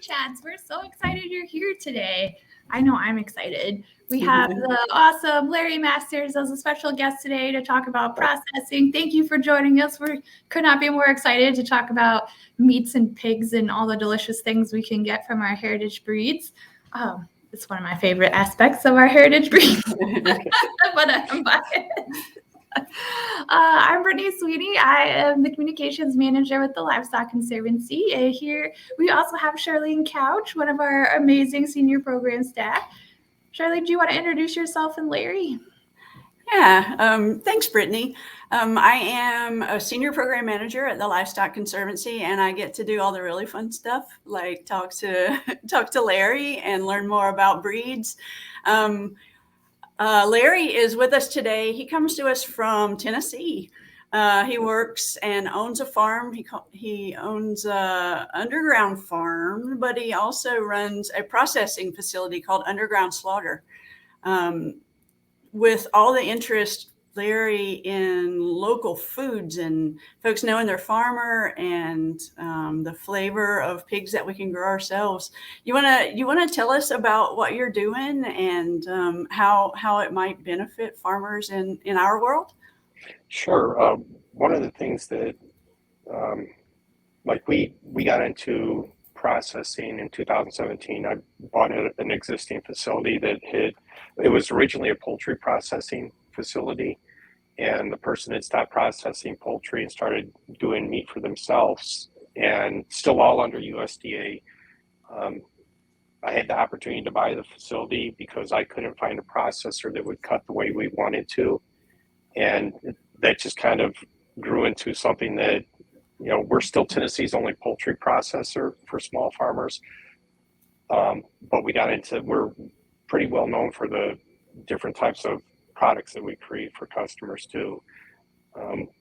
Chats. We're so excited you're here today. I know I'm excited. We have the awesome Larry Masters as a special guest today to talk about processing. Thank you for joining us. We could not be more excited to talk about meats and pigs and all the delicious things we can get from our heritage breeds. It's one of my favorite aspects of our heritage breeds, but I'm biased. I'm Brittany Sweeney. I am the communications manager with the Livestock Conservancy. Here we also have Charlene Couch, one of our amazing senior program staff. Charlene, do you want to introduce yourself and Larry? Yeah, thanks, Brittany. I am a senior program manager at the Livestock Conservancy, and I get to do all the really fun stuff, like talk to Larry and learn more about breeds. Larry is with us today. He comes to us from Tennessee. He works and owns a farm. He owns an underground farm, but he also runs a processing facility called Underground Slaughter. With all the interest, Larry, in local foods and folks knowing their farmer and the flavor of pigs that we can grow ourselves. You wanna tell us about what you're doing and how it might benefit farmers in our world? Sure. One of the things that we got into processing in 2017. I bought an existing facility it was originally a poultry processing facility, and the person had stopped processing poultry and started doing meat for themselves, and still all under USDA. I had the opportunity to buy the facility because I couldn't find a processor that would cut the way we wanted to, and that just kind of grew into something that, we're still Tennessee's only poultry processor for small farmers, but we're pretty well known for the different types of products that we create for customers too.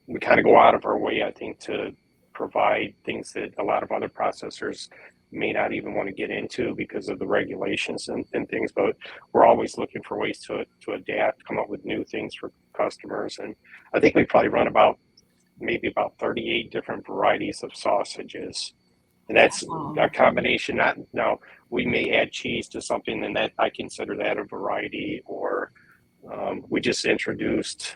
We kind of go out of our way, I think, to provide things that a lot of other processors may not even want to get into because of the regulations and things, but we're always looking for ways to adapt, come up with new things for customers. And I think we probably run about 38 different varieties of sausages. And that's a combination. Now, we may add cheese to something, and that I consider that a variety. Or we just introduced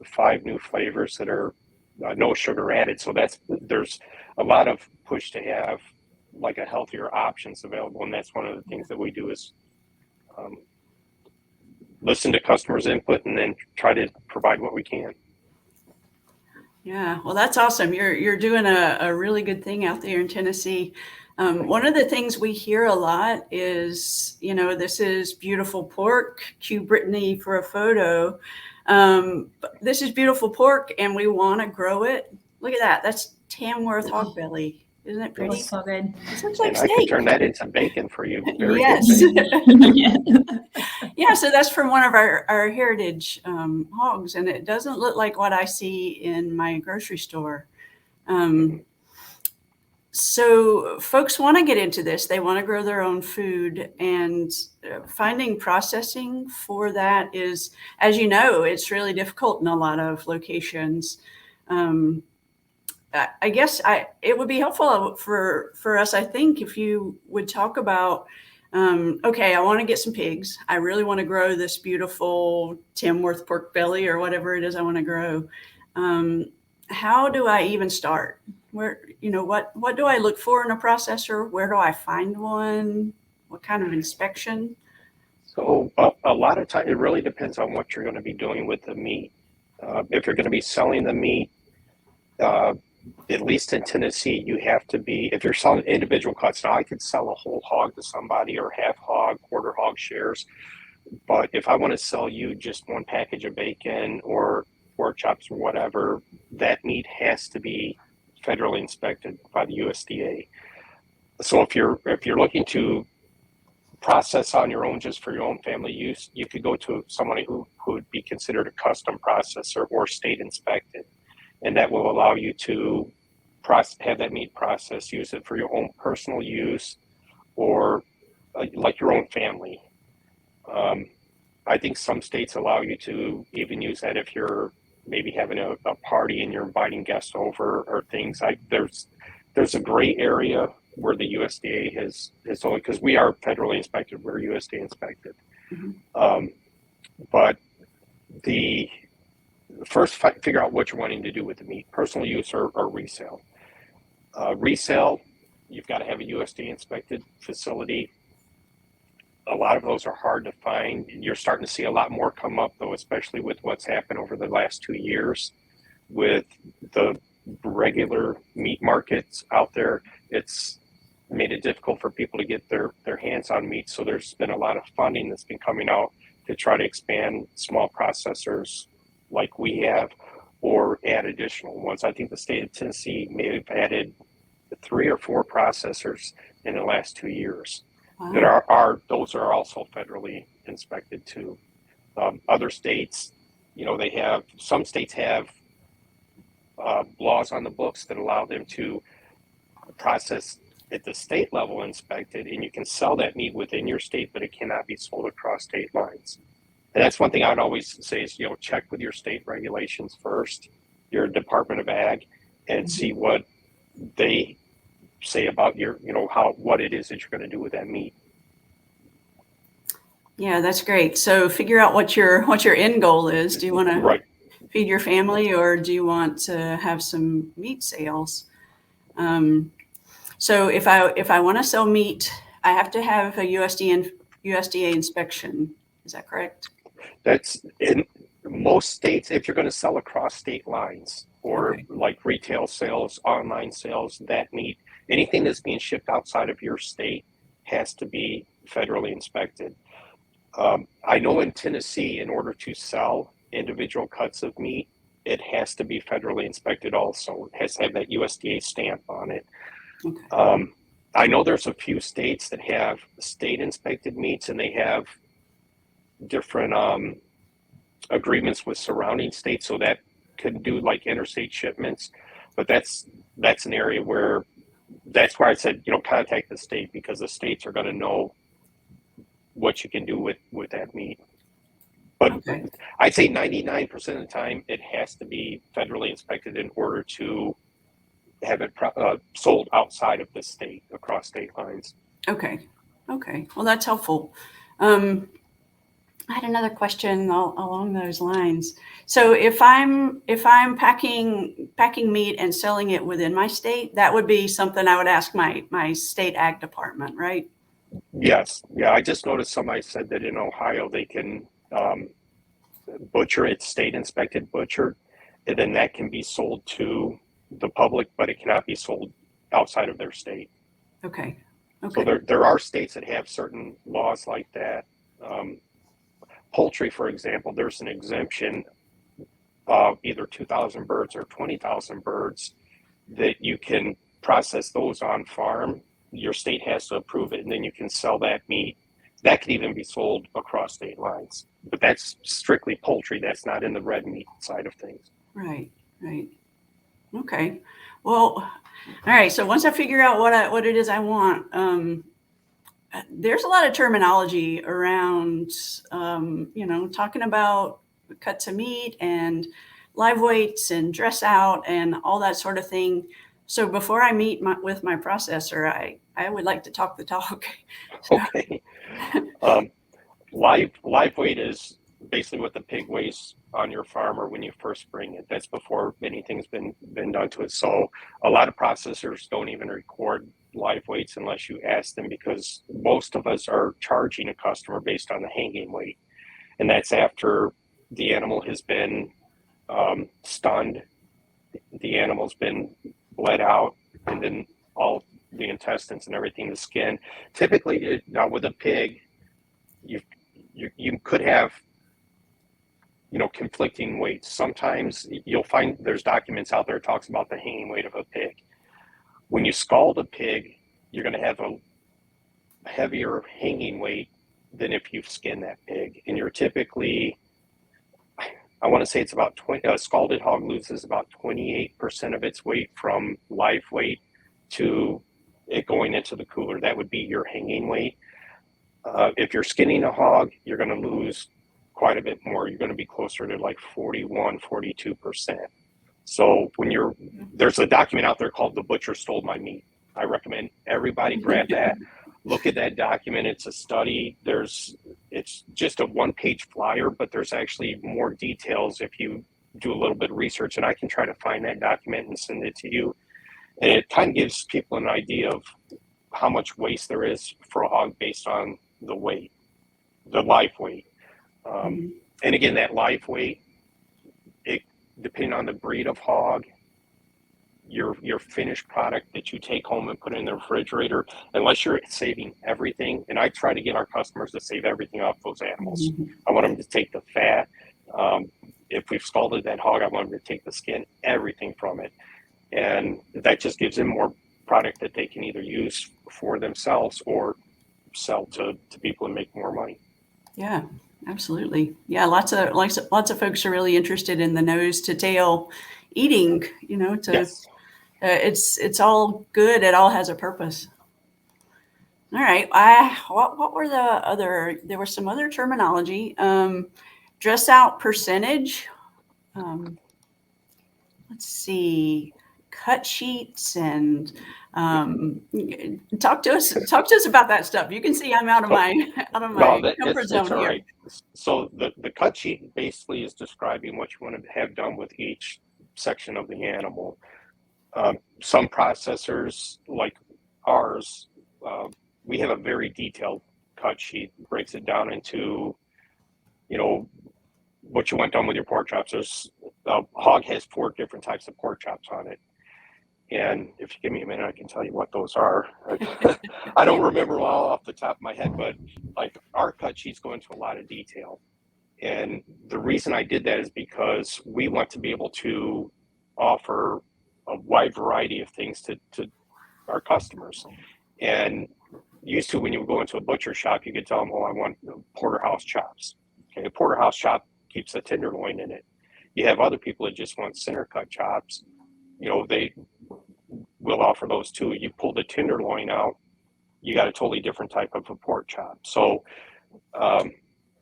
5 new flavors that are no sugar added. So there's a lot of push to have like a healthier options available, and that's one of the things that we do is listen to customers' input and then try to provide what we can. Yeah, well, that's awesome. You're doing a really good thing out there in Tennessee. One of the things we hear a lot is, this is beautiful pork. Cue Brittany for a photo. This is beautiful pork, and we want to grow it. Look at that. That's Tamworth hog belly. Isn't it pretty? So good. It looks like steak. I could turn that into bacon for you. Yes. Yeah, so that's from one of our heritage hogs, and it doesn't look like what I see in my grocery store. So folks want to get into this. They want to grow their own food, and finding processing for that is, as you know, it's really difficult in a lot of locations. I guess it would be helpful for us, I think, if you would talk about, okay, I want to get some pigs. I really want to grow this beautiful Tamworth pork belly or whatever it is I want to grow. How do I even start? Where, what do I look for in a processor? Where do I find one? What kind of inspection? So a lot of time, it really depends on what you're going to be doing with the meat. If you're going to be selling the meat, at least in Tennessee, you have to be, if you're selling individual cuts, now I could sell a whole hog to somebody or half hog, quarter hog shares. But if I want to sell you just one package of bacon or pork chops or whatever, that meat has to be federally inspected by the USDA. So if you're looking to process on your own just for your own family use, you could go to somebody who would be considered a custom processor or state inspected. And that will allow you to have that meat processed, use it for your own personal use or like your own family. I think some states allow you to even use that if you're maybe having a party and you're inviting guests over or things. There's a gray area where the USDA has only, because we are federally inspected, we're USDA inspected. But the first figure out what you're wanting to do with the meat, personal use or resale. Resale, you've got to have a USDA inspected facility. A lot of those are hard to find. You're starting to see a lot more come up though, especially with what's happened over the last 2 years with the regular meat markets out there. It's made it difficult for people to get their hands on meat. So there's been a lot of funding that's been coming out to try to expand small processors like we have, or add additional ones. I think the state of Tennessee may have added 3 or 4 processors in the last 2 years. Wow. That those are also federally inspected too. Other states, they have, some states have laws on the books that allow them to process at the state level inspected, and you can sell that meat within your state, but it cannot be sold across state lines. And that's one thing I'd always say is, check with your state regulations first, your Department of Ag, and see what they say about your, what it is that you're going to do with that meat. Yeah, that's great. So figure out what your end goal is. Do you want to feed your family, or do you want to have some meat sales? So if I want to sell meat, I have to have a USDA inspection. Is that correct? That's in most states. If you're going to sell across state lines, or like retail sales, online sales, that meat, anything that's being shipped outside of your state has to be federally inspected. I know in Tennessee, in order to sell individual cuts of meat, it has to be federally inspected also. It has to have that USDA stamp on it. Okay. I know there's a few states that have state inspected meats, and they have different agreements with surrounding states, so that could do like interstate shipments. But that's an area where, that's why I said, contact the state, because the states are going to know what you can do with that meat. But I'd say 99% of the time it has to be federally inspected in order to have it sold outside of the state, across state lines. Okay. Well, that's helpful. I had another question along those lines. So if I'm packing meat and selling it within my state, that would be something I would ask my state ag department, right? Yes. Yeah. I just noticed somebody said that in Ohio they can butcher it, state inspected butcher, and then that can be sold to the public, but it cannot be sold outside of their state. Okay. So there are states that have certain laws like that. Poultry, for example, there's an exemption of either 2,000 birds or 20,000 birds that you can process those on farm. Your state has to approve it, and then you can sell that meat. That could even be sold across state lines, but that's strictly poultry. That's not in the red meat side of things. Right. Okay. Well, all right. So once I figure out what it is I want, there's a lot of terminology around, talking about cuts of meat and live weights and dress out and all that sort of thing. So before I meet with my processor, I would like to talk the talk. Okay. Live weight is basically what the pig weighs on your farm or when you first bring it. That's before anything's been done to it. So a lot of processors don't even record live weights unless you ask them, because most of us are charging a customer based on the hanging weight. And that's after the animal has been stunned, the animal's been bled out, and then all the intestines and everything, the skin. Typically, now with a pig, you could have conflicting weights. Sometimes you'll find there's documents out there that talks about the hanging weight of a pig. When you scald a pig, you're going to have a heavier hanging weight than if you've skinned that pig. And you're typically, I want to say it's about 20, a scalded hog loses about 28% of its weight from live weight to it going into the cooler. That would be your hanging weight. If you're skinning a hog, you're going to lose quite a bit more. You're going to be closer to like 41, 42%. So when there's a document out there called The Butcher Stole My Meat. I recommend everybody grab that, look at that document. It's a study. It's just a one-page flyer, but there's actually more details if you do a little bit of research, and I can try to find that document and send it to you. And it kind of gives people an idea of how much waste there is for a hog based on the weight, the live weight. And again, that live weight, depending on the breed of hog, your finished product that you take home and put in the refrigerator, unless you're saving everything. And I try to get our customers to save everything off those animals. I want them to take the fat. If we've scalded that hog, I want them to take the skin, everything from it. And that just gives them more product that they can either use for themselves or sell to people and make more money. Yeah, absolutely. Yeah, lots of folks are really interested in the nose to tail eating. Yes. It's all good. It all has a purpose. All right. What were the other? There was some other terminology. Dress out percentage. Let's see. Cut sheets and talk to us about that stuff. You can see I'm out of my comfort zone here. Right. So the cut sheet basically is describing what you want to have done with each section of the animal. Some processors like ours, we have a very detailed cut sheet, breaks it down into, what you want done with your pork chops. There's a hog has 4 different types of pork chops on it. And if you give me a minute, I can tell you what those are. I don't remember them all off the top of my head, but like our cut sheets go into a lot of detail. And the reason I did that is because we want to be able to offer a wide variety of things to our customers. And used to, when you would go into a butcher shop, you could tell them, I want porterhouse chops. Okay, a porterhouse chop keeps a tenderloin in it. You have other people that just want center cut chops. They will offer those too. You pull the tenderloin out, you got a totally different type of a pork chop. So I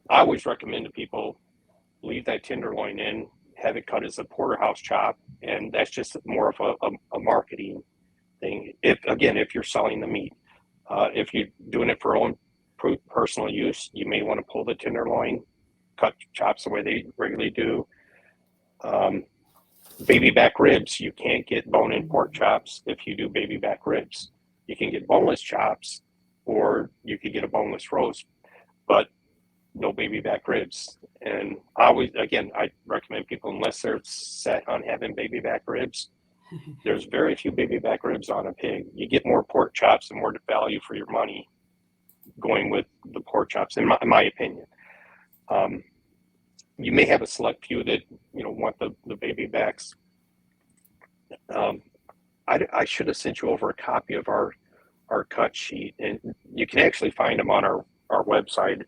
always recommend to people, leave that tenderloin in, have it cut as a porterhouse chop, and that's just more of a marketing thing. If you're selling the meat, if you're doing it for own personal use, you may want to pull the tenderloin, cut chops the way they regularly do. Baby back ribs, you can't get bone-in pork chops if you do baby back ribs. You can get boneless chops, or you could get a boneless roast, but no baby back ribs. And I recommend people, unless they're set on having baby back ribs, there's very few baby back ribs on a pig. You get more pork chops and more value for your money going with the pork chops, in my opinion. You may have a select few that want the baby backs. I should have sent you over a copy of our cut sheet, and you can actually find them on our website.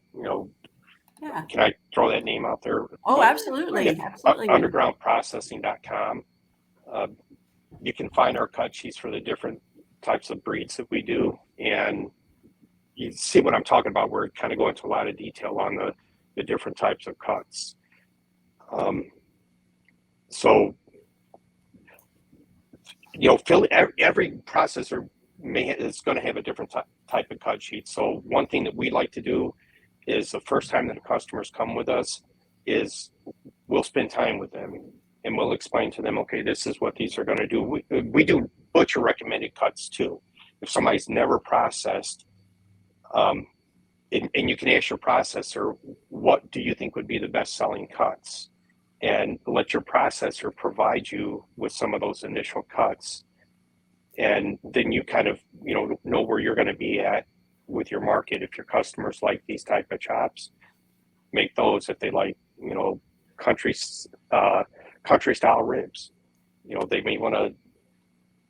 Yeah. Can I throw that name out there? Oh, absolutely. Absolutely. Undergroundprocessing.com. You can find our cut sheets for the different types of breeds that we do, and you see what I'm talking about. We're kind of going into a lot of detail on the different types of cuts. Every processor is going to have a different type of cut sheet. So one thing that we like to do is, the first time that the customers come with us, is we'll spend time with them and we'll explain to them, okay, this is what these are going to do. We do butcher recommended cuts too. If somebody's never processed, and you can ask your processor, what do you think would be the best selling cuts? And let your processor provide you with some of those initial cuts. And then you kind of, know where you're going to be at with your market. If your customers like these type of chops, make those. If they like, country style ribs, they may want to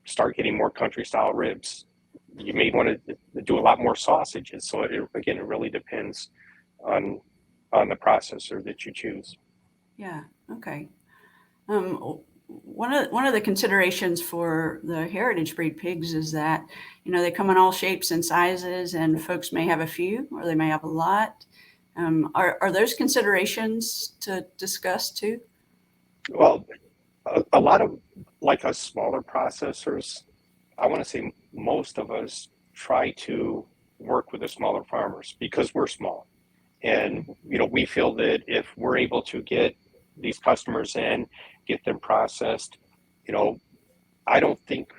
start getting more country style ribs. You may want to do a lot more sausages. So it really depends on the processor that you choose. Yeah. Okay. One of the considerations for the heritage breed pigs is that, they come in all shapes and sizes, and folks may have a few, or they may have a lot. Are those considerations to discuss too? Well, a lot of, like us smaller processors, I want to say most of us try to work with the smaller farmers because we're small. And, we feel that if we're able to get these customers in, get them processed, I don't think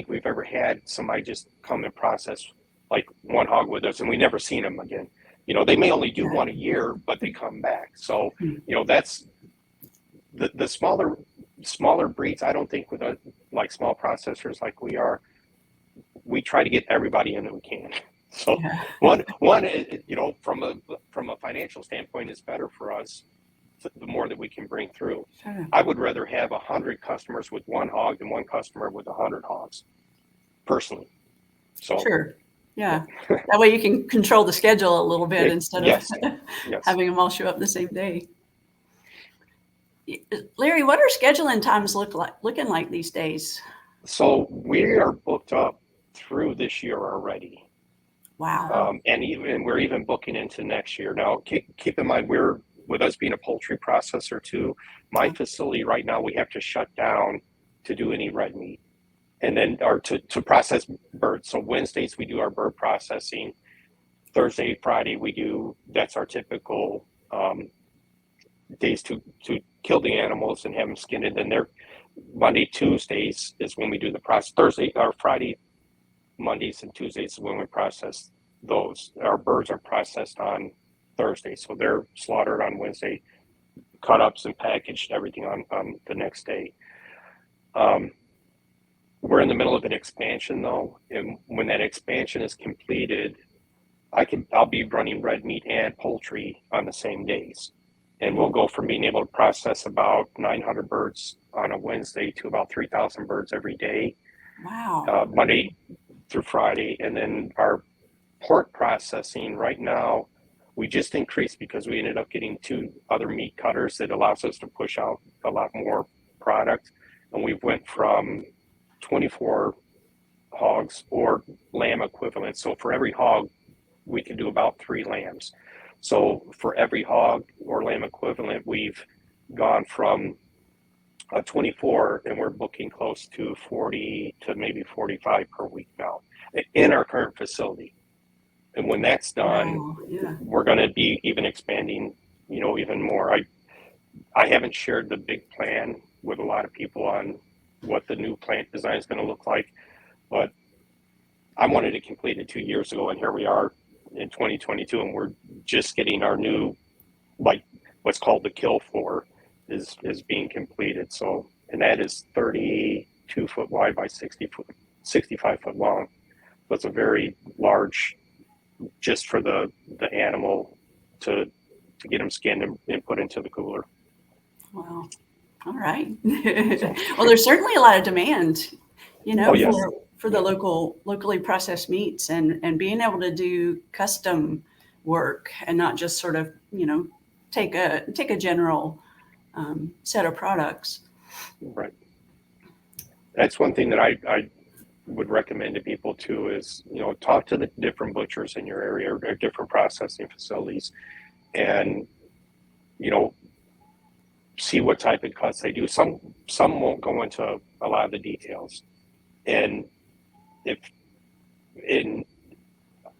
we've ever had somebody just come and process like one hog with us and we never seen them again. They may only do one a year, but they come back. So, that's the smaller breeds. I don't think with like small processors like we are, we try to get everybody in that we can. So one, from a financial standpoint, is better for us the more that we can bring through. Sure. I would rather have 100 customers with one hog than one customer with 100 hogs, personally. So sure. Yeah. That way you can control the schedule a little bit instead of having them all show up the same day. Larry, what are scheduling times looking like these days? So we are booked up through this year already. Wow. And we're even booking into next year. Now, keep in mind, with us being a poultry processor too, my facility right now, we have to shut down to do any red meat. And then, or to process birds. So Wednesdays, we do our bird processing. Thursday, Friday, that's our typical days to kill the animals and have them skinned. And then Monday, Tuesdays is when we do the process. Thursday or Friday, Mondays and Tuesdays is when we process those. Our birds are processed on Thursday, so they're slaughtered on Wednesday, cut ups and packaged, everything on the next day. We're in the middle of an expansion though, and when that expansion is completed, I'll be running red meat and poultry on the same days, and we'll go from being able to process about 900 birds on a Wednesday to about 3,000 birds every day. Wow. Monday through Friday. And then our pork processing right now, we just increased because we ended up getting 2 other meat cutters that allows us to push out a lot more product. And we went from 24 hogs or lamb equivalent. So for every hog, we can do about 3 lambs. So for every hog or lamb equivalent, we've gone from 24, and we're booking close to 40 to maybe 45 per week now in our current facility. And when that's done, we're going to be even expanding, even more. I haven't shared the big plan with a lot of people on what the new plant design is going to look like, but I wanted to complete it 2 years ago, and here we are in 2022, and we're just getting our new, like what's called the kill floor is being completed. So, and that is 32 foot wide by 65 foot long. So it's a very large, just for the animal to get them skinned and put into the cooler. Wow. All right. Well, there's certainly a lot of demand, for the locally processed meats and being able to do custom work and not just sort of, take a general set of products. Right. That's one thing that I would recommend to people too is, talk to the different butchers in your area or different processing facilities and, see what type of cuts they do. Some won't go into a lot of the details. And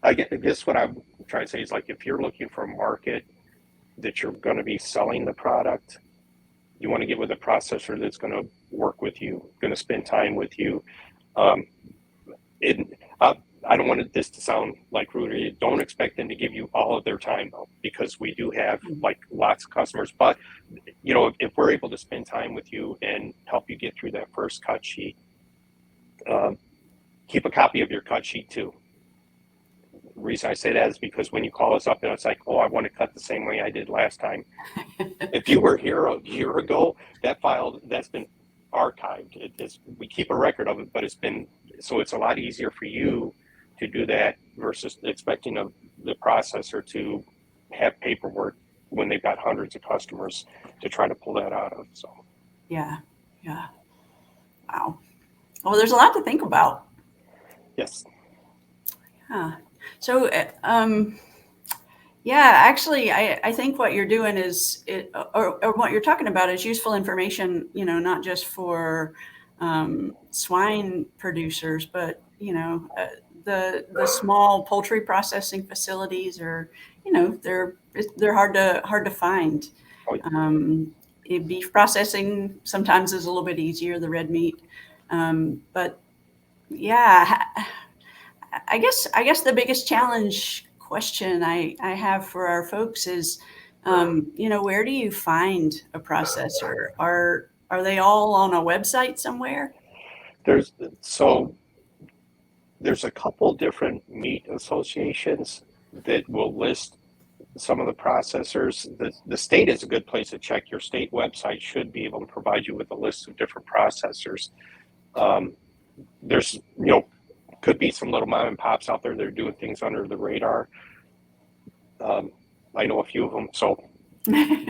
I guess what I'm trying to say is, like, if you're looking for a market that you're going to be selling the product, you want to get with a processor that's going to work with you, going to spend time with you. I don't want this to sound like rude. Don't expect them to give you all of their time though, because we do have like lots of customers. But if we're able to spend time with you and help you get through that first cut sheet, keep a copy of your cut sheet too. The reason I say that is because when you call us up and it's like, oh, I want to cut the same way I did last time. If you were here a year ago, that file that's been archived. We keep a record of it, but it's a lot easier for you to do that versus expecting the processor to have paperwork when they've got hundreds of customers to try to pull that out of. So yeah. Wow. Well, there's a lot to think about. Yes. Yeah. So, actually, I think what you're doing or what you're talking about is useful information, not just for swine producers, but the small poultry processing facilities are, they're hard to find. Beef processing sometimes is a little bit easier, the red meat, but yeah, I guess the biggest challenge question I have for our folks is, where do you find a processor? Are they all on a website somewhere? There's a couple different meat associations that will list some of the processors. The state is a good place to check. Your state website should be able to provide you with a list of different processors. There's, could be some little mom and pops out there that are doing things under the radar. I know a few of them. So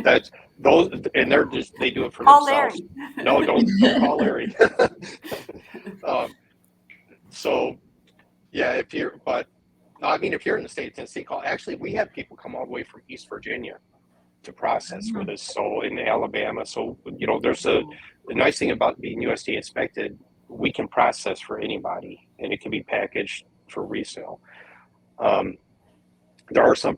that's those, and they do it for call themselves. Larry. No, don't call Larry. So yeah, if you're in the state of Tennessee, actually, we have people come all the way from East Virginia to process with us. So in Alabama, so there's the nice thing about being USDA inspected, we can process for anybody, and it can be packaged for resale. There are some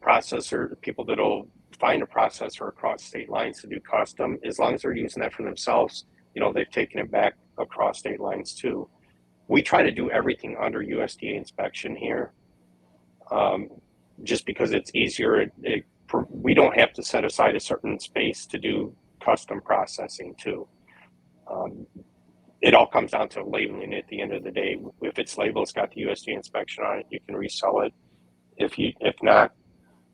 people that'll find a processor across state lines to do custom, as long as they're using that for themselves. They've taken it back across state lines too. We try to do everything under USDA inspection here, just because it's easier. We don't have to set aside a certain space to do custom processing too. It all comes down to labeling at the end of the day. If it's labeled, it's got the USDA inspection on it, you can resell it. If not,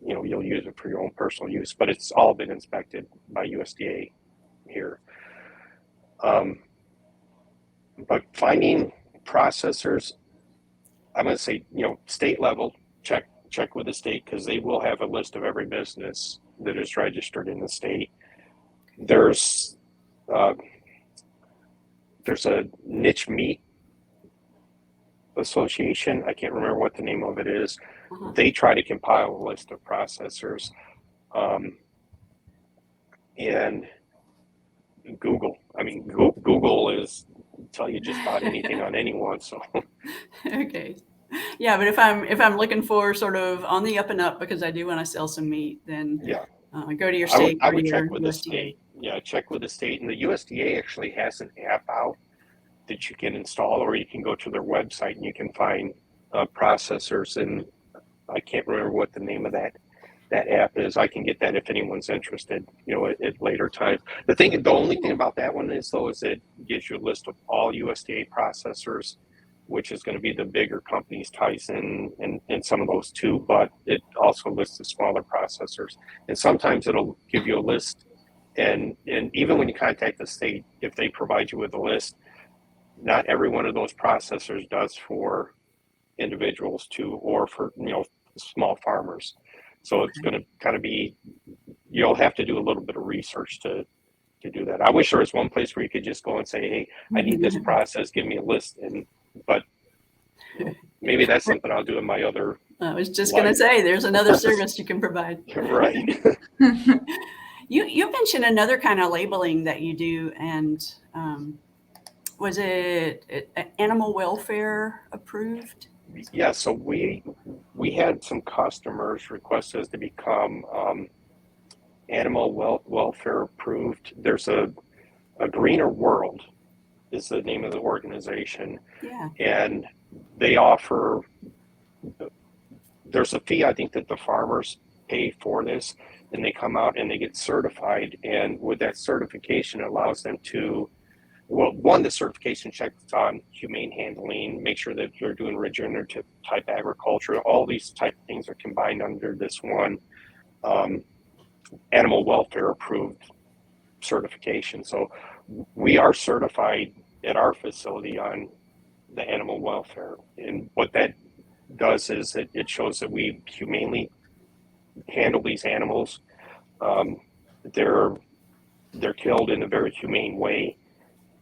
you'll use it for your own personal use, but it's all been inspected by USDA here. But finding processors, I'm going to say, state level, check with the state, because they will have a list of every business that is registered in the state. There's a niche meat association. I can't remember what the name of it is. They try to compile a list of processors, and Google. Google is tell you just about anything on anyone. So okay, yeah, but if I'm looking for sort of on the up and up, because I do want to sell some meat, then go to your state. I would check with the state. Yeah, check with the state, and the USDA actually has an app out that you can install, or you can go to their website and you can find processors. And I can't remember what the name of that app is. I can get that if anyone's interested, at later time. The only thing about that one is it gives you a list of all USDA processors, which is going to be the bigger companies, Tyson and some of those too, but it also lists the smaller processors. And sometimes it'll give you a list, and even when you contact the state, if they provide you with a list, not every one of those processors does for individuals too, or for small farmers. So it's going to kind of be, you'll have to do a little bit of research to do that. I wish there was one place where you could just go and say, hey, I need this process, give me a list. But maybe that's something I'll do in my other. I was just going to say, there's another service you can provide. Right. You mentioned another kind of labeling that you do, and was it animal welfare approved? Yeah, so we had some customers request us to become animal welfare approved. There's a Greener World is the name of the organization. Yeah. And they offer, there's a fee I think that the farmers pay for this, and they come out and they get certified, and with that certification it allows them to, the certification checks on humane handling, make sure that they're doing regenerative type agriculture. All these type of things are combined under this one animal welfare approved certification. So we are certified at our facility on the animal welfare. And what that does is it shows that we humanely handle these animals. They're killed in a very humane way.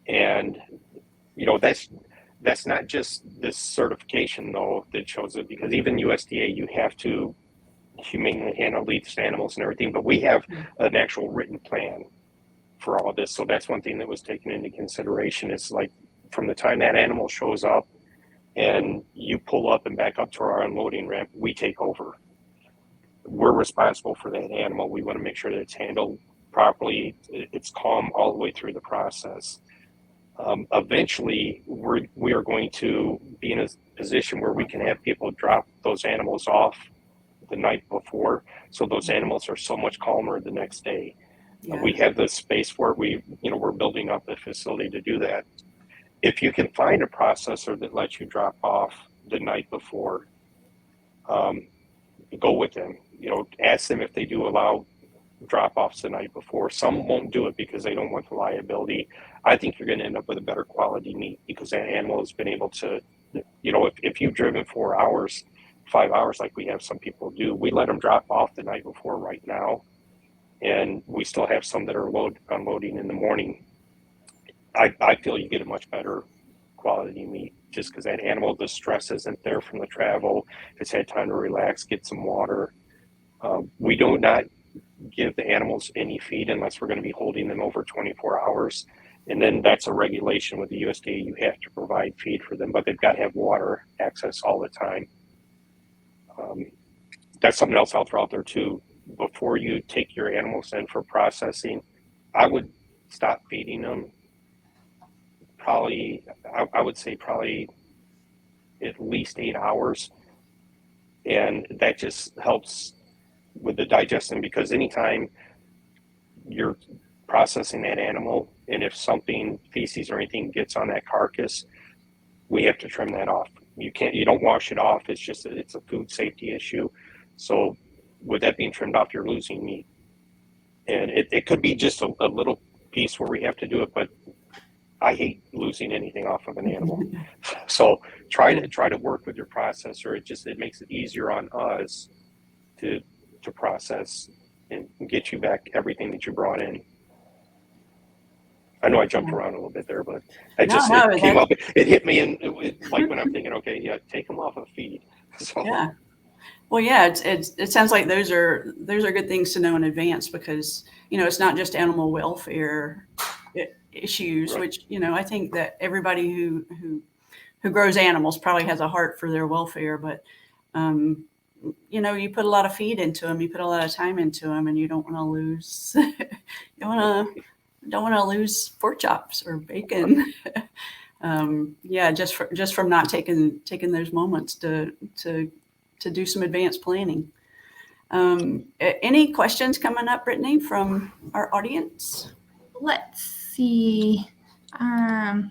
And that's not just this certification though that shows it, because even USDA, you have to humanely handle these animals and everything, but we have an actual written plan for all of this. So that's one thing that was taken into consideration, is like from the time that animal shows up and you pull up and back up to our unloading ramp, we take over. We're responsible for that animal. We want to make sure that it's handled properly. It's calm all the way through the process. Eventually, we are going to be in a position where we can have people drop those animals off the night before, so those animals are so much calmer the next day. Yeah. We have the space where we're building up the facility to do that. If you can find a processor that lets you drop off the night before, go with them. Ask them if they do allow drop-offs the night before. Some won't do it because they don't want the liability. I think you're going to end up with a better quality meat because that animal has been able to, if you've driven 4 hours, 5 hours like we have some people do, we let them drop off the night before right now. And we still have some that are unloading in the morning. I feel you get a much better quality meat just because that animal, the stress isn't there from the travel. It's had time to relax, get some water. We do not give the animals any feed unless we're going to be holding them over 24 hours. And then that's a regulation with the USDA. You have to provide feed for them, but they've got to have water access all the time. That's something else I'll throw out there too. Before you take your animals in for processing, I would stop feeding them I would say probably at least 8 hours. And that just helps with the digestion because anytime you're processing that animal and if something, feces or anything gets on that carcass, we have to trim that off. You don't wash it off. It's a food safety issue. So with that being trimmed off, you're losing meat. And it could be just a little piece where we have to do it, but I hate losing anything off of an animal. So try to work with your processor. It makes it easier on us to process and get you back everything that you brought in. I know I jumped around a little bit there, but it came up. It hit me, and like when I'm thinking, okay, yeah, take them off of feed. So yeah. Well, yeah, it sounds like those are good things to know in advance because it's not just animal welfare issues, right. Which I think that everybody who grows animals probably has a heart for their welfare, but you put a lot of feed into them, you put a lot of time into them, and you don't want to lose don't want to lose pork chops or bacon. Just from not taking those moments to do some advanced planning. Any questions coming up, Brittany, from our audience? Let's see. Hi,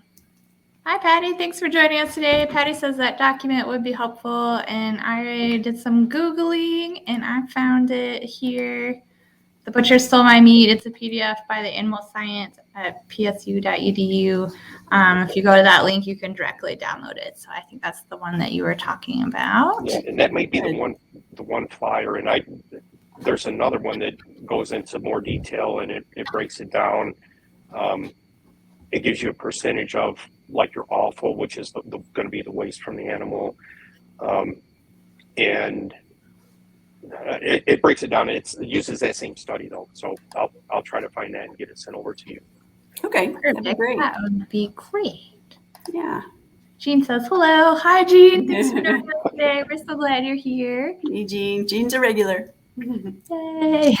Patty. Thanks for joining us today. Patty says that document would be helpful, and I did some Googling, and I found it here. The Butcher Stole My Meat. It's a PDF by the Animal Science at psu.edu. If you go to that link, you can directly download it. So I think that's the one that you were talking about. Yeah, and that might be the one flyer. And there's another one that goes into more detail, and it breaks it down. It gives you a percentage of like your offal, which is going to be the waste from the animal, and it breaks it down. It uses that same study though, so I'll try to find that and get it sent over to you. Okay, that'd be great. That would be great. Yeah. Jean says hello. Hi, Jean. Thanks for joining us today. We're so glad you're here. Hey, Jean. Jean's a regular. Yay.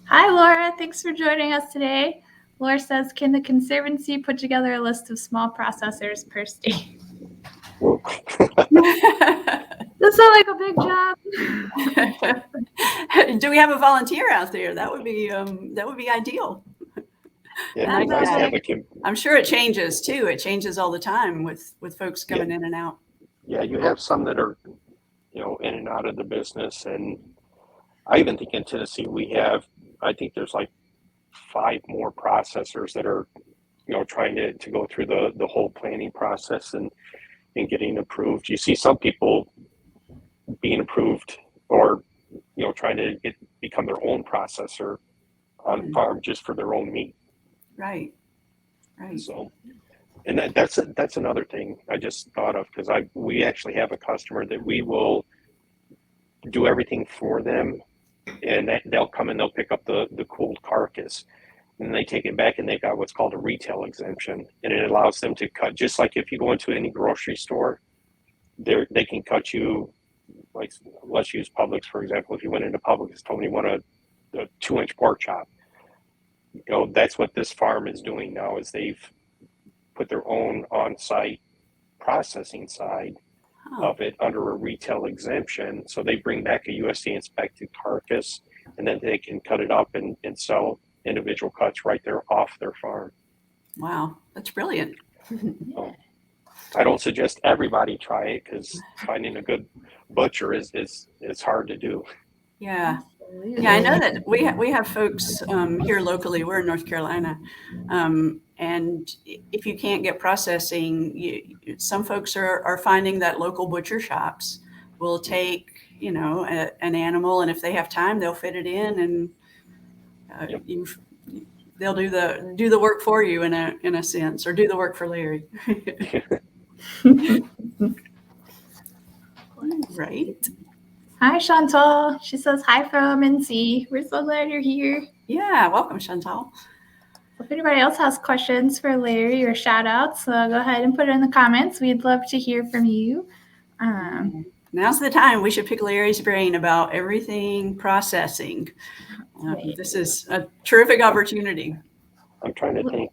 Hi, Laura. Thanks for joining us today. Laura says, can the Conservancy put together a list of small processors per state? This sounds like a big job. Do we have a volunteer out there? That would be ideal. Yeah, I'm sure it changes too. It changes all the time with folks coming in and out. Yeah, you have some that are, in and out of the business, and I even think in Tennessee I think there's like 5 more processors that are, trying to go through the whole planning process and getting approved. You see some people being approved or, trying to become their own processor on farm just for their own meat. Right. So, and that's another thing I just thought of because we actually have a customer that we will do everything for them, and they'll come and they'll pick up the cooled carcass. and they take it back and they've got what's called a retail exemption, and it allows them to cut, just like if you go into any grocery store, they can cut you, like, let's use Publix, for example. If you went into Publix and told me you want a 2-inch pork chop, that's what this farm is doing now, is they've put their own on-site processing side of it under a retail exemption. So they bring back a USDA inspected carcass, and then they can cut it up and sell individual cuts right there off their farm. Wow, that's brilliant. So I don't suggest everybody try it, because finding a good butcher is hard to do. Yeah. Yeah, I know that we have folks here locally. We're in North Carolina, and if you can't get processing, some folks are finding that local butcher shops will take, an animal, and if they have time, they'll fit it in, and they'll do the work for you in a sense, or do the work for Larry. Right. Hi, Chantal. She says hi from NC. We're so glad you're here. Yeah, welcome, Chantal. If anybody else has questions for Larry or shout outs, go ahead and put it in the comments. We'd love to hear from you. Now's the time. We should pick Larry's brain about everything processing. This is a terrific opportunity. I'm trying to think.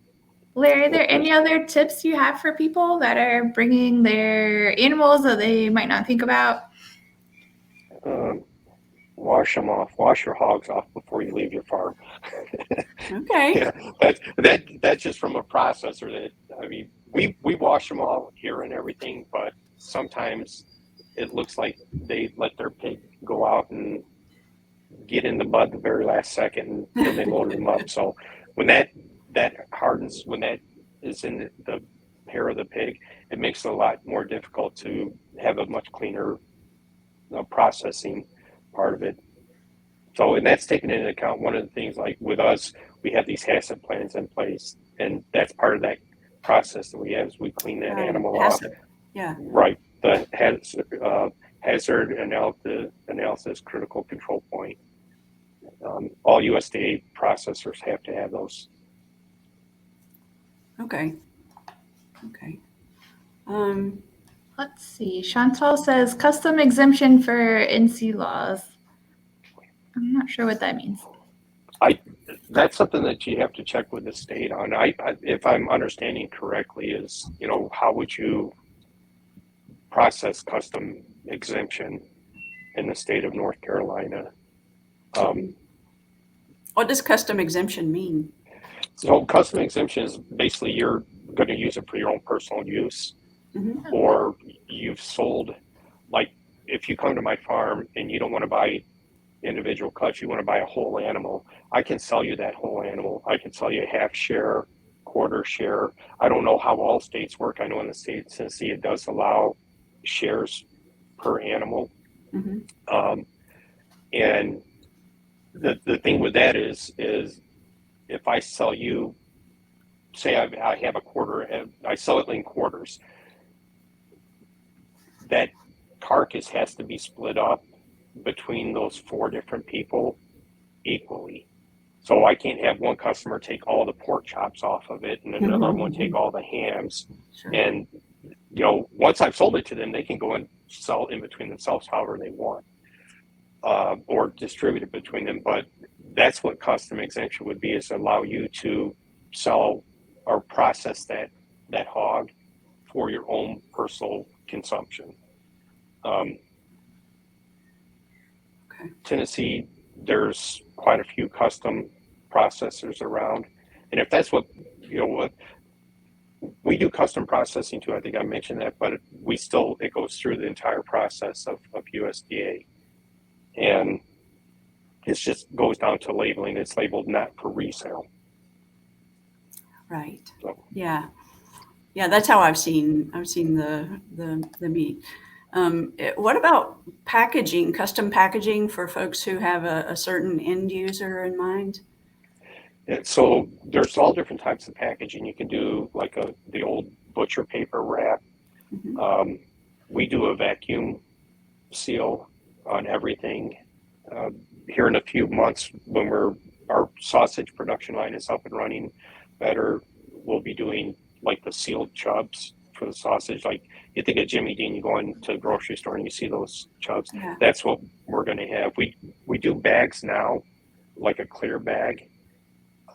Larry, are there any other tips you have for people that are bringing their animals that they might not think about? Wash them off. Wash your hogs off before you leave your farm. Okay. Yeah, that's just from a processor. We wash them all here and everything, but sometimes it looks like they let their pig go out and get in the mud the very last second, and then they loaded them up. So when that hardens, when that is in the hair of the pig, it makes it a lot more difficult to have a much cleaner processing part of it. So, and that's taken into account. One of the things, like with us, we have these HACCP plans in place, and that's part of that process that we have, is we clean that animal off. Yeah. Right. The hazard analysis critical control point. All USDA processors have to have those. Okay. Let's see. Chantal says custom exemption for NC laws. I'm not sure what that means. That's something that you have to check with the state on. If I'm understanding correctly, is, how would you process custom exemption in the state of North Carolina? What does custom exemption mean? So custom exemption is basically you're going to use it for your own personal use. Mm-hmm. Or you've sold, like if you come to my farm and you don't want to buy individual cuts, you want to buy a whole animal, I can sell you that whole animal. I can sell you a half share, quarter share. I don't know how all states work. I know in the state of Tennessee it does allow shares per animal. Mm-hmm. And the thing with that is if I sell you, say I have a quarter, and I sell it in quarters, that carcass has to be split up between those 4 different people equally. So I can't have one customer take all the pork chops off of it and another one take all the hams. Sure. And, once I've sold it to them, they can go and sell in between themselves however they want, or distribute it between them. But that's what custom exemption would be, is allow you to sell or process that hog for your own personal consumption. Tennessee, there's quite a few custom processors around, and if that's what we do, custom processing too. I think I mentioned that, but it goes through the entire process of USDA, and it just goes down to labeling. It's labeled not for resale. Right. So. Yeah. That's how I've seen the meat. What about packaging, custom packaging for folks who have a certain end user in mind? And so there's all different types of packaging. You can do like the old butcher paper wrap. Mm-hmm. We do a vacuum seal on everything. Here in a few months, when we're our sausage production line is up and running better. We'll be doing like the sealed chubs for the sausage. Like you think of Jimmy Dean, you go into the grocery store and you see those chubs. Yeah. That's what we're going to have. We do bags now, like a clear bag.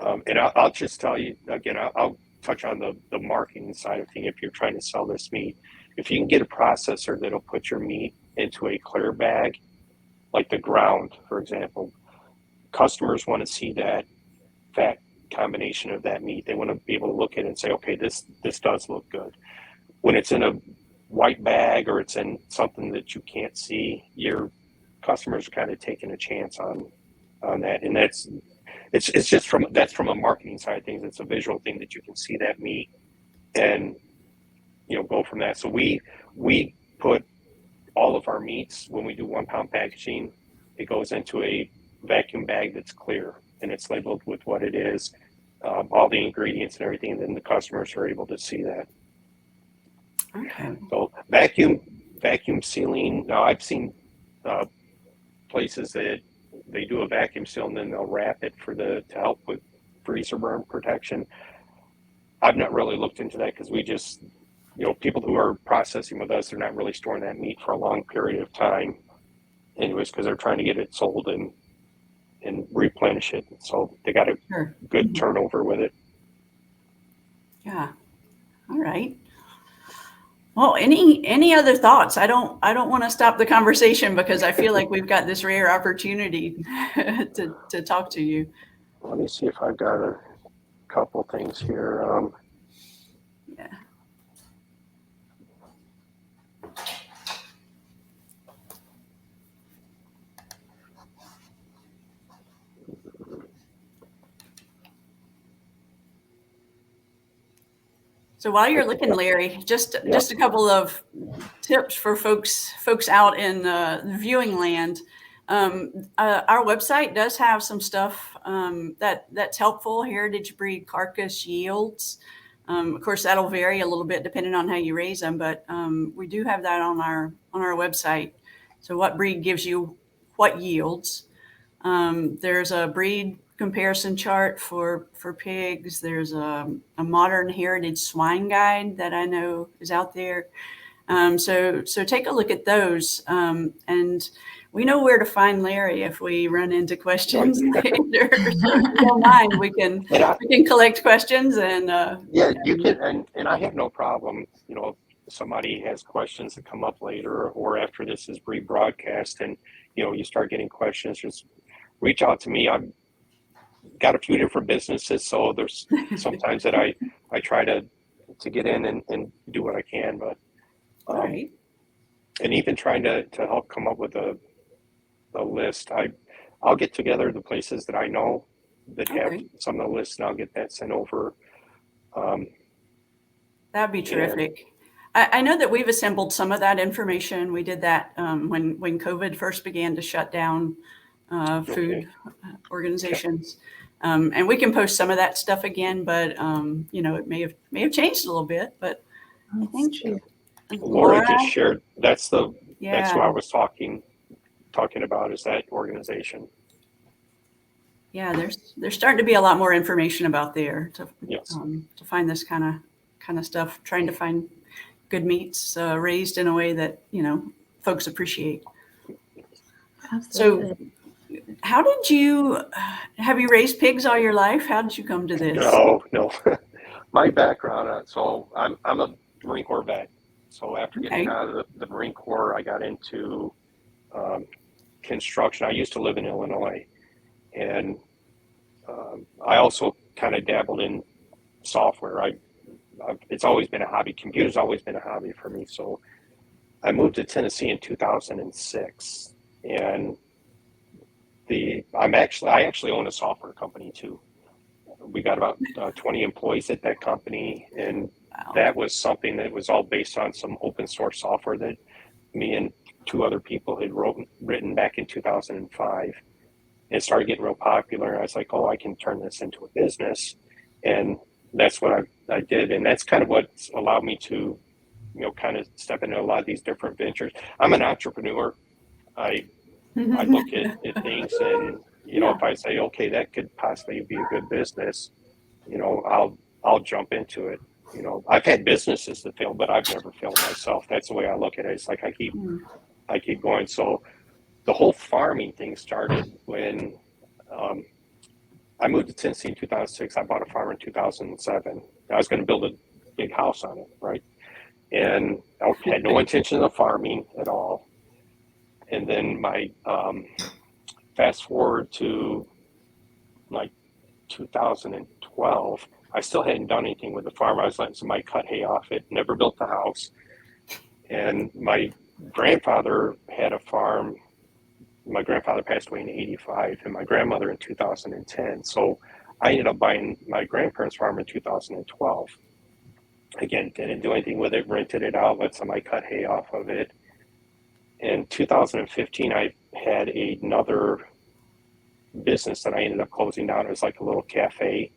And I'll just tell you again, I'll touch on the marketing side of things. If you're trying to sell this meat, if you can get a processor that'll put your meat into a clear bag, like the ground, for example, customers want to see that fat combination of that meat. They want to be able to look at it and say, okay, this does look good. When it's in a white bag or it's in something that you can't see, your customers are kind of taking a chance on that. And it's just from a marketing side of things. It's a visual thing that you can see that meat and, go from that. So we put all of our meats, when we do 1 pound packaging, it goes into a vacuum bag that's clear and it's labeled with what it is, all the ingredients and everything, and then the customers are able to see that. Okay. So vacuum sealing. Now I've seen places that they do a vacuum seal and then they'll wrap it to help with freezer burn protection. I've not really looked into that because we just, people who are processing with us, they're not really storing that meat for a long period of time anyways, because they're trying to get it sold and replenish it. So they got a good turnover with it. Yeah. All right. Well, any other thoughts? I don't want to stop the conversation because I feel like we've got this rare opportunity to talk to you. Let me see if I've got a couple things here. Yeah. So while you're looking, Larry, just a couple of tips for folks out in viewing land. Our website does have some stuff that's helpful. Heritage breed carcass yields. Of course, that'll vary a little bit depending on how you raise them, but we do have that on our website. So what breed gives you what yields? There's a breed comparison chart for pigs. There's a modern heritage swine guide that I know is out there. So take a look at those. And we know where to find Larry if we run into questions later. So if you don't mind, we can collect questions and you can, and I have no problem, if somebody has questions that come up later or after this is rebroadcast and you start getting questions, just reach out to me. I've got a few different businesses, so there's sometimes that I try to get in and do what I can, but right. And even trying to help come up with a list. I'll get together the places that I know that have some of the lists, and I'll get that sent over. That'd be terrific. I know that we've assembled some of that information. We did that when COVID first began to shut down food organizations. And we can post some of that stuff again, but it may have changed a little bit. But I think Laura just shared. That's what I was talking about, is that organization. Yeah, there's starting to be a lot more information about there to find this kind of stuff. Trying to find good meats raised in a way that folks appreciate. Absolutely. So, how did you have you raised pigs all your life? How did you come to this? No. My background. So I'm a Marine Corps vet. So after getting out of the Marine Corps, I got into construction. I used to live in Illinois, and I also kind of dabbled in software. It's always been a hobby. Computer's always been a hobby for me. So I moved to Tennessee in 2006, and I actually own a software company too. We got about 20 employees at that company, and that was something that was all based on some open source software that me and two other people had written back in 2005. It started getting real popular, and I was like, I can turn this into a business. And that's what I did, and that's kind of what allowed me to kind of step into a lot of these different ventures. I'm an entrepreneur. I look at things, and you know, if I say, okay, that could possibly be a good business, you know, I'll jump into it. You know, I've had businesses that fail, but I've never failed myself. That's the way I look at it. It's like I keep going. So the whole farming thing started when I moved to Tennessee in 2006. I bought a farm in 2007. I was going to build a big house on it, right? And I had no intention of farming at all. And then my fast forward to like 2012, I still hadn't done anything with the farm. I was letting somebody cut hay off it, never built the house. And my grandfather had a farm. My grandfather passed away in 85 and my grandmother in 2010. So I ended up buying my grandparents' farm in 2012. Again, didn't do anything with it, rented it out, let somebody cut hay off of it. In 2015, I had another business that I ended up closing down. It was like a little cafe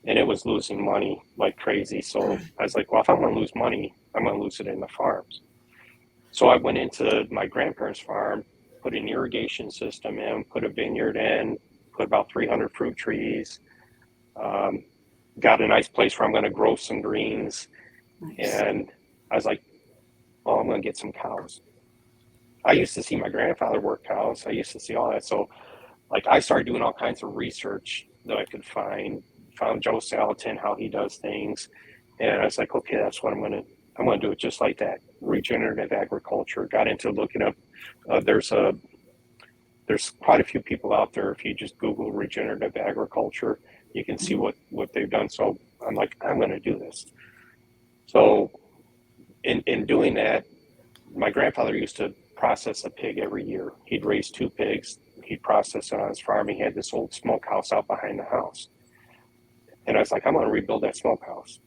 and it was losing money like crazy. So I was like, well, if I'm going to lose money, I'm going to lose it in the farms. So I went into my grandparents' farm, put an irrigation system in, put a vineyard in, put about 300 fruit trees, got a nice place where I'm going to grow some greens. Nice. And I was like, oh, I'm going to get some cows. I used to see my grandfather work cows. I used to see all that. So like I started doing all kinds of research that I could found Joe Salatin, how he does things. And I was like, okay, that's what I'm going to do it just like that. Regenerative agriculture. Got into looking up, there's quite a few people out there. If you just Google regenerative agriculture, you can see what they've done. So I'm like, I'm going to do this. So in doing that, my grandfather used to process a pig every year. He'd raise 2 pigs. He'd process it on his farm. He had this old smokehouse out behind the house. And I was like, I'm going to rebuild that smokehouse.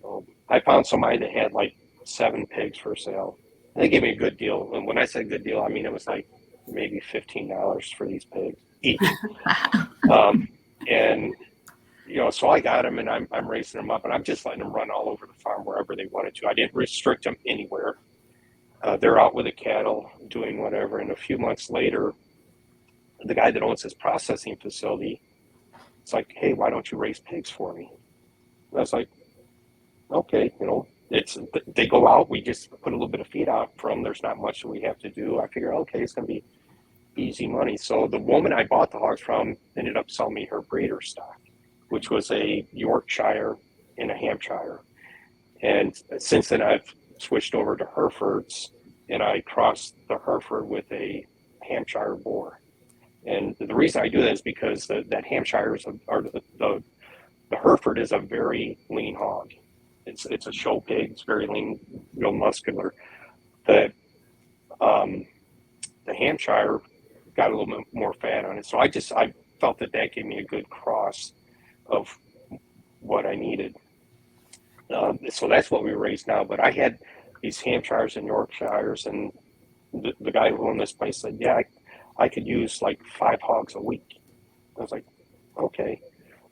So I found somebody that had like 7 pigs for sale. And they gave me a good deal. And when I said good deal, I mean, it was like maybe $15 for these pigs each. And, you know, so I got them and I'm raising them up and I'm just letting them run all over the farm wherever they wanted to. I didn't restrict them anywhere. They're out with the cattle doing whatever. And a few months later, the guy that owns this processing facility, it's like, hey, why don't you raise pigs for me? And I was like, okay, you know, they go out, we just put a little bit of feed out for them. There's not much that we have to do. I figure, okay, it's going to be easy money. So the woman I bought the hogs from ended up selling me her breeder stock, which was a Yorkshire and a Hampshire. And since then I've switched over to Herefords and I crossed the Hereford with a Hampshire boar. And the reason I do that is because that Hampshire the Hereford is a very lean hog. It's a show pig. It's very lean, real muscular. The Hampshire got a little bit more fat on it. So I felt that gave me a good cross of what I needed. So that's what we raise now. But I had these Hampshires and Yorkshires, and the guy who owned this place said, yeah, I could use like 5 hogs a week. I was like, okay.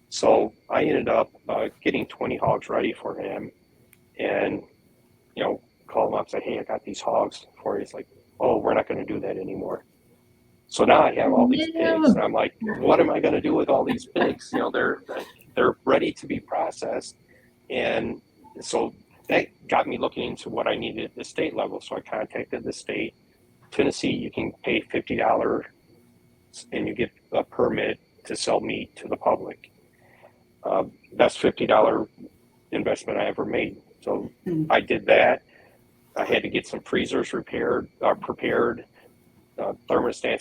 So I ended up getting 20 hogs ready for him and, you know, call him up and say, hey, I got these hogs for you. He's like, oh, we're not going to do that anymore. So now I have all these pigs and I'm like, what am I going to do with all these pigs? You know, they're ready to be processed. And so that got me looking into what I needed at the state level. So I contacted the state. Tennessee, you can pay $50 and you get a permit to sell meat to the public. That's $50 investment I ever made. So I did that. I had to get some freezers prepared, thermostats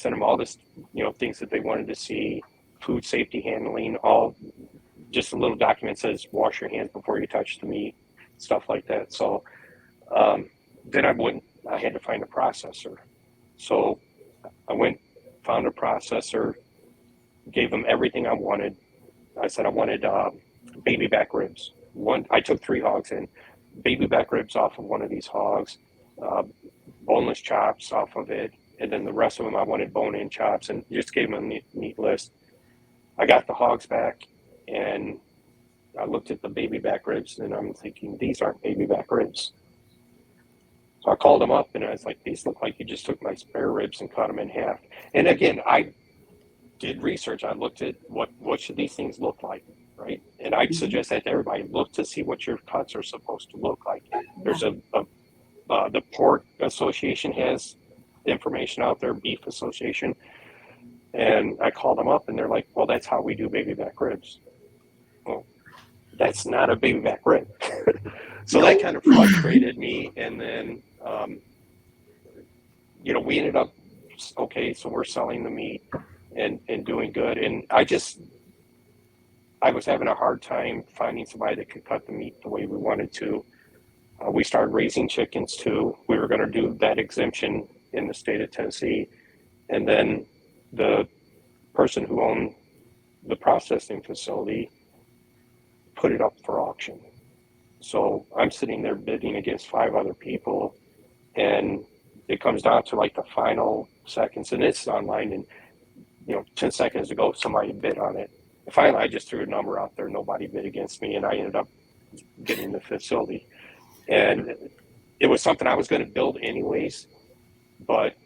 in them, all this, you know, things that they wanted to see, food safety handling, all just a little document says wash your hands before you touch the meat, stuff like that. So then I had to find a processor. So I found a processor, gave them everything I wanted. I said I wanted baby back ribs. I took 3 hogs in, baby back ribs off of one of these hogs, boneless chops off of it, and then the rest of them I wanted bone-in chops, and just gave them a neat list. I got the hogs back, and I looked at the baby back ribs, and I'm thinking, these aren't baby back ribs. So I called them up, and I was like, these look like you just took my spare ribs and cut them in half. And again, did research. I looked at what should these things look like, right? And I'd suggest that to everybody, look to see what your cuts are supposed to look like. There's the Pork Association has information out there, Beef Association, and I called them up and they're like, well, that's how we do baby back ribs. Well, that's not a baby back rib. So that kind of frustrated me. And then, we ended up, okay, so we're selling the meat and doing good. And I was having a hard time finding somebody that could cut the meat the way we wanted to. We started raising chickens too. We were going to do that exemption in the state of Tennessee. And then the person who owned the processing facility put it up for auction. So I'm sitting there bidding against 5 other people, and it comes down to like the final seconds, and it's online, and 10 seconds ago somebody bid on it. Finally, I just threw a number out there. Nobody bid against me, and I ended up getting the facility. And it was something I was going to build anyways, but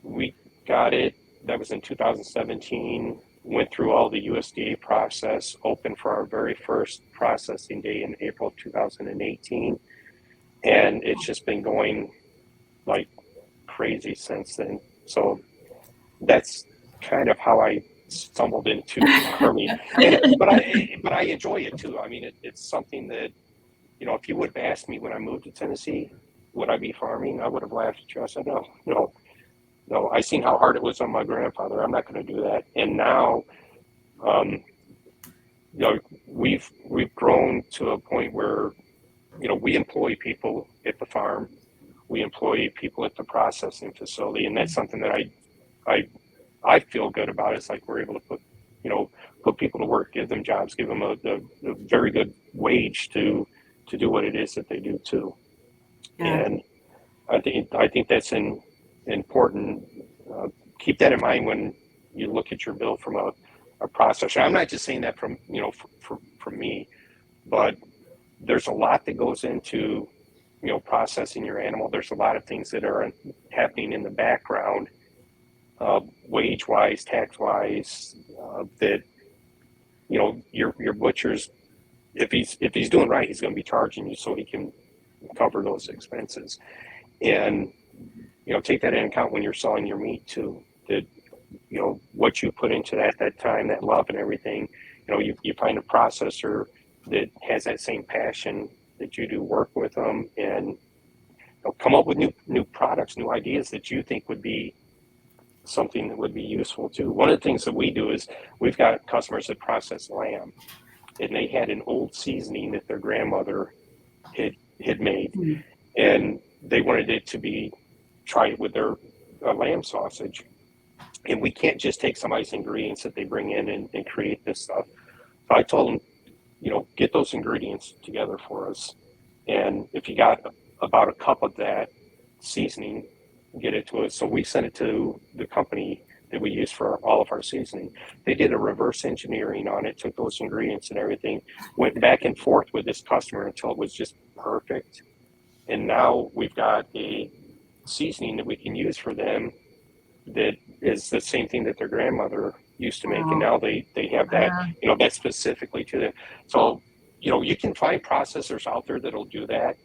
we got it. That was in 2017. Went through all the USDA process, opened for our very first processing day in April of 2018. And it's just been going like crazy since then. So that's kind of how I stumbled into farming. But I enjoy it too. I mean, it's something that, if you would have asked me when I moved to Tennessee, would I be farming? I would have laughed at you. I said, no, I seen how hard it was on my grandfather. I'm not going to do that. And now, we've grown to a point where, we employ people at the farm, we employ people at the processing facility, and that's something that I feel good about. It's like we're able to put people to work, give them jobs, give them a very good wage to do what it is that they do too. Yeah. And I think that's important. Keep that in mind when you look at your bill from a processor. I'm not just saying that from me, but there's a lot that goes into processing your animal. There's a lot of things that are happening in the background, wage wise, tax wise, that your butcher's, if he's doing right, he's going to be charging you so he can cover those expenses. And take that into account when you're selling your meat too, that what you put into that time, that love and everything. You find a processor that has that same passion that you do, work with them, and come up with new products, new ideas that you think would be something that would be useful too. One of the things that we do is we've got customers that process lamb, and they had an old seasoning that their grandmother had made, and they wanted it to be tried with their lamb sausage. And we can't just take somebody's ingredients that they bring in and create this stuff. So I told them, get those ingredients together for us. And if you got about a cup of that seasoning, get it to us. So we sent it to the company that we use for all of our seasoning. They did a reverse engineering on it, took those ingredients and everything, went back and forth with this customer until it was just perfect. And now we've got a seasoning that we can use for them that is the same thing that their grandmother used to make. Wow. And now they have that, that's specifically to them. So, you can find processors out there that'll do that.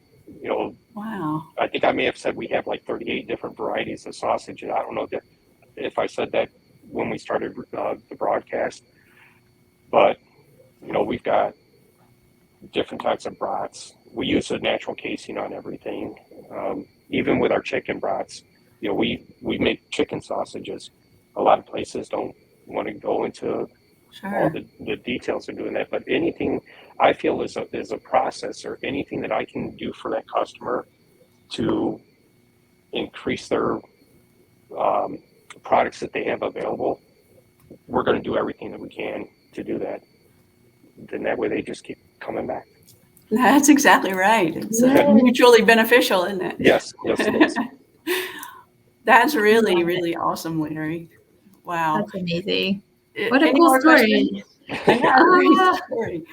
Wow. I think I may have said we have like 38 different varieties of sausage. And I don't know if I said that when we started the broadcast, but, we've got different types of brats. We use a natural casing on everything. Even with our chicken brats, we make chicken sausages. A lot of places don't want to go into all the details of doing that, but anything I feel is a process, or anything that I can do for that customer to increase their products that they have available, we're going to do everything that we can to do that. Then that way they just keep coming back. That's exactly right. It's mutually beneficial, isn't it? Yes, it is. That's really, really awesome, Larry. Wow. That's amazing. What a cool story. Great story.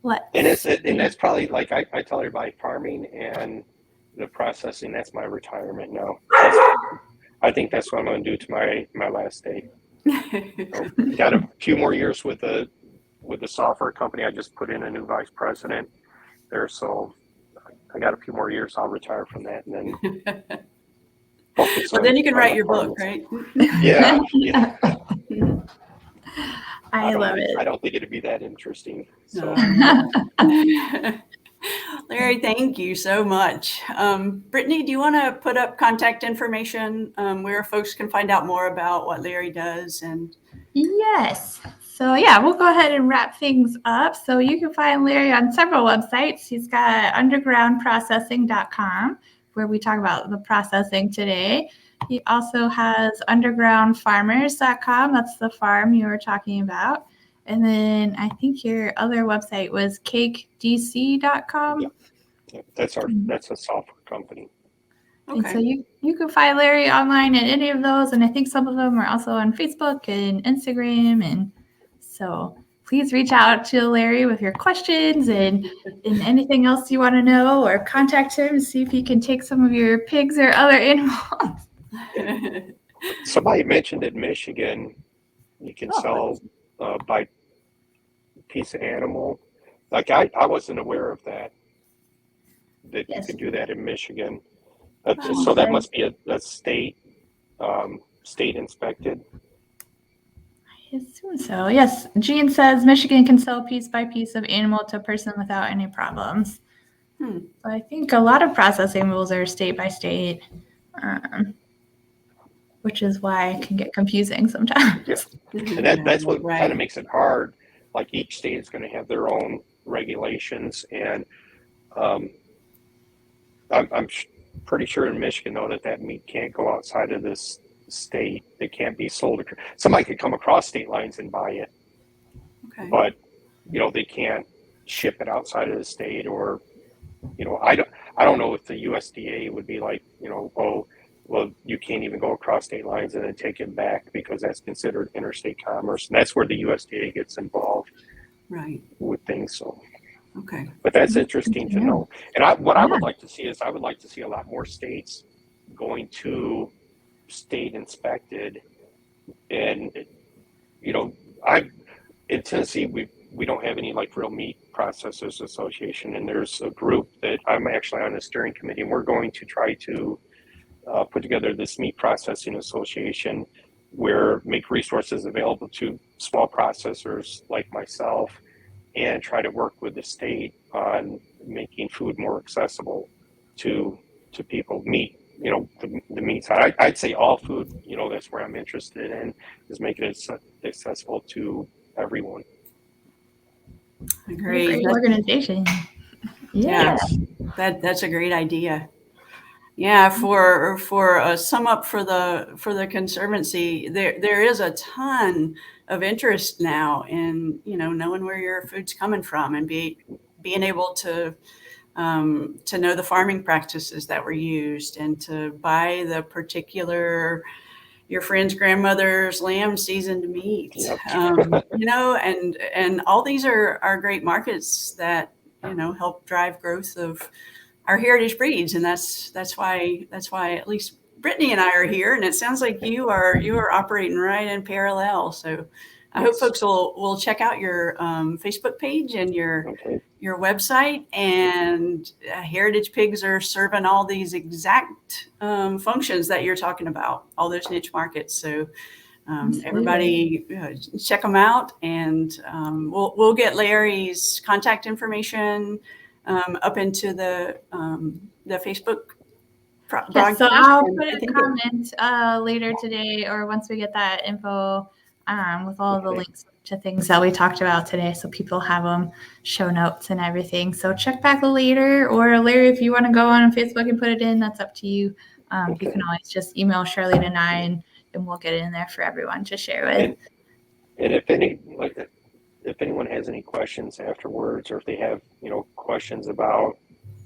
What? And that's probably, like I tell everybody, farming and the processing, that's my retirement now. I think that's what I'm going to do to my last day. So, got a few more years with the software company. I just put in a new vice president there, so I got a few more years. I'll retire from that, and then focus Well, on, then you can on write your book, apartments. right? Yeah. I love it. I don't think it'd be that interesting. So Larry, thank you so much. Brittany, do you want to put up contact information where folks can find out more about what Larry does? And Yes. So yeah, we'll go ahead and wrap things up. So you can find Larry on several websites. He's got undergroundprocessing.com, where we talk about the processing today. He also has undergroundfarmers.com. That's the farm you were talking about. And then I think your other website was cakedc.com. yeah, that's a software company. And so you can find Larry online at any of those. And I think some of them are also on Facebook and Instagram. And so please reach out to Larry with your questions and anything else you want to know, or contact him and see if he can take some of your pigs or other animals. Somebody mentioned in Michigan, you can sell by piece of animal. Like I wasn't aware of that yes. You can do that in Michigan. So that must be a state inspected. I assume so. Yes. Jean says Michigan can sell piece by piece of animal to a person without any problems. So I think a lot of processing rules are state by state, which is why it can get confusing sometimes. Yeah. And that's what kind of makes it hard. Like each state is going to have their own regulations, and I'm pretty sure in Michigan, though, that meat can't go outside of this state. It can't be sold. Somebody could come across state lines and buy it, but they can't ship it outside of the state. Or I don't know if the USDA would be like, oh, well, you can't even go across state lines and then take it back because that's considered interstate commerce, and that's where the USDA gets involved, with things. So. Okay. But that's interesting to know. And I would like to see is I would like to see a lot more states going to state inspected. And in Tennessee we don't have any like real meat processors association, and there's a group that I'm actually on the steering committee, and we're going to try to put together this meat processing association where make resources available to small processors like myself, and try to work with the state on making food more accessible to people. Meat, the meat side. I'd say all food, that's where I'm interested in, is making it accessible to everyone. Great organization. Yeah, that's a great idea. Yeah, for a sum up for the Conservancy, there is a ton of interest now in knowing where your food's coming from, and being able to know the farming practices that were used, and to buy the particular your friend's grandmother's lamb seasoned meat. And all these are great markets that help drive growth of our heritage breeds, and that's why at least Brittany and I are here, and it sounds like you are operating right in parallel. So I hope folks will check out your Facebook page and your website. And Heritage Pigs are serving all these exact functions that you're talking about, all those niche markets. So everybody check them out, and we'll get Larry's contact information up into the Facebook broadcast. So I'll put a comment later today, or once we get that info with all the links to things that we talked about today, so people have them, show notes and everything. So check back later, or Larry, if you want to go on Facebook and put it in, that's up to you. You can always just email Charlene and I, and we'll get it in there for everyone to share with. And if anyone has any questions afterwards, or if they have questions about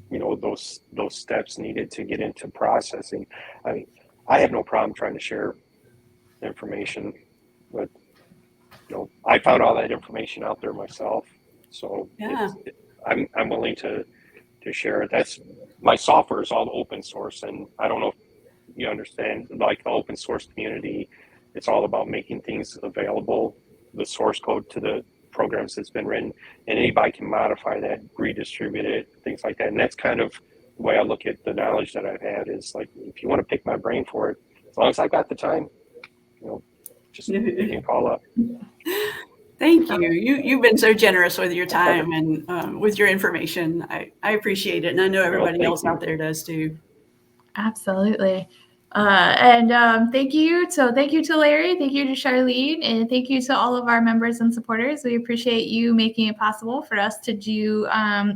those steps needed to get into processing, I have no problem trying to share information, but I found all that information out there myself, so I'm willing to share it. That's my software is all open source, and I don't know if you understand, like the open source community, it's all about making things available, the source code to the programs that's been written, and anybody can modify that, redistribute it, things like that. And that's kind of the way I look at the knowledge that I've had is like, if you want to pick my brain for it, as long as I've got the time, just you can call up. Thank you. You've been so generous with your time and with your information. I appreciate it. And I know everybody else out there does too. Absolutely. Thank you to Larry, thank you to Charlene, and thank you to all of our members and supporters. We appreciate you making it possible for us to do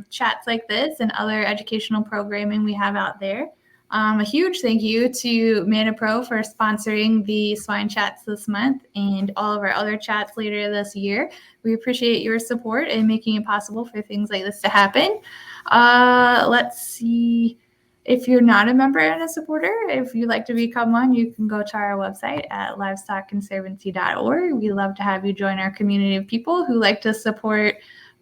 chats like this and other educational programming we have out there. A huge thank you to ManaPro for sponsoring the swine chats this month and all of our other chats later this year. We appreciate your support and making it possible for things like this to happen. Let's see. If you're not a member and a supporter, if you'd like to become one, you can go to our website at livestockconservancy.org. We love to have you join our community of people who like to support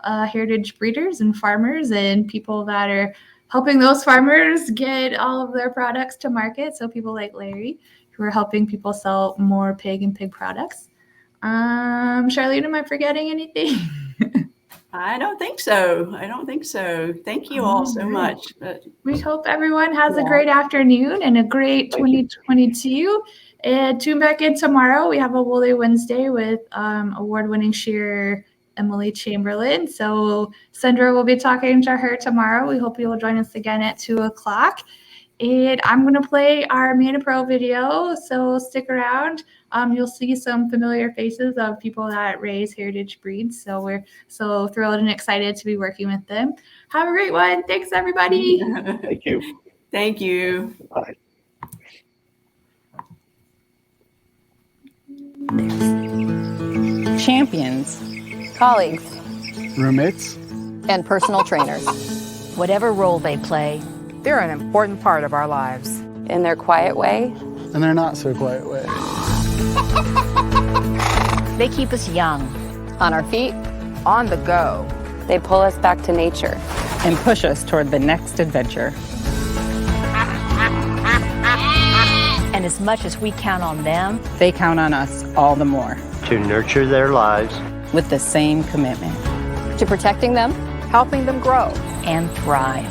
heritage breeders and farmers and people that are helping those farmers get all of their products to market. So people like Larry, who are helping people sell more pig and pig products. Charlene, am I forgetting anything? I don't think so. Thank you all so much. We hope everyone has a great afternoon and a great 2022. And tune back in tomorrow. We have a Woolly Wednesday with award-winning shearer Emily Chamberlain. So Sandra will be talking to her tomorrow. We hope you will join us again at 2:00. And I'm going to play our ManaPro video, so stick around. You'll see some familiar faces of people that raise heritage breeds. So we're so thrilled and excited to be working with them. Have a great one. Thanks, everybody. Thank you. Thank you. Bye. Champions, colleagues, roommates, and personal trainers. Whatever role they play, they're an important part of our lives. In their quiet way, and their not so quiet way. they keep us young. On our feet, on the go. They pull us back to nature. And push us toward the next adventure. And as much as we count on them, they count on us all the more. To nurture their lives. With the same commitment. To protecting them. Helping them grow. And thrive.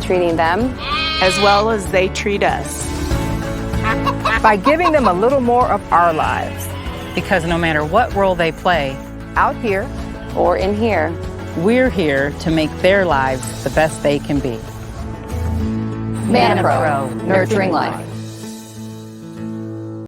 Treating them. As well as they treat us. By giving them a little more of our lives. Because no matter what role they play, out here or in here, we're here to make their lives the best they can be. ManaPro, nurturing life.